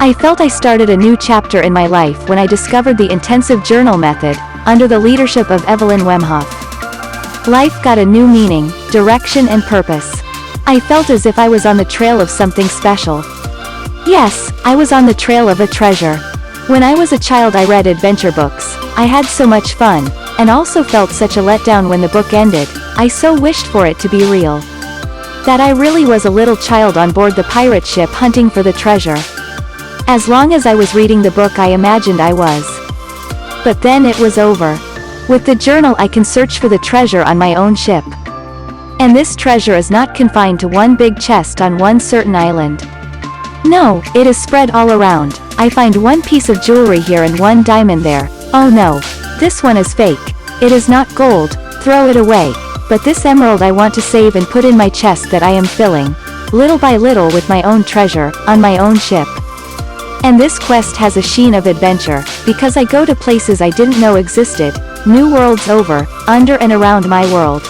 I felt I started a new chapter in my life when I discovered the intensive journal method, under the leadership of Evelyn Wemhoff. Life got a new meaning, direction and purpose. I felt as if I was on the trail of something special. Yes, I was on the trail of a treasure. When I was a child I read adventure books. I had so much fun, and also felt such a letdown when the book ended. I so wished for it to be real. That I really was a little child on board the pirate ship hunting for the treasure. As long as I was reading the book I imagined I was. But then it was over. With the journal I can search for the treasure on my own ship. And this treasure is not confined to one big chest on one certain island. No, it is spread all around. I find one piece of jewelry here and one diamond there. Oh no, this one is fake. It is not gold, throw it away. But this emerald I want to save and put in my chest that I am filling, little by little with my own treasure, on my own ship. And this quest has a sheen of adventure, because I go to places I didn't know existed, new worlds over, under and around my world.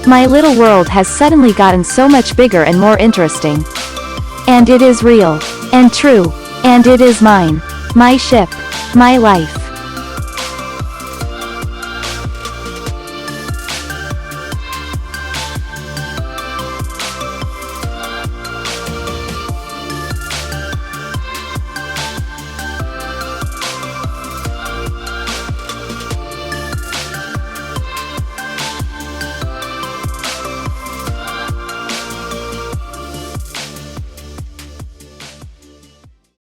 My little world has suddenly gotten so much bigger and more interesting. And it is real, and true, and it is mine. My ship, my life.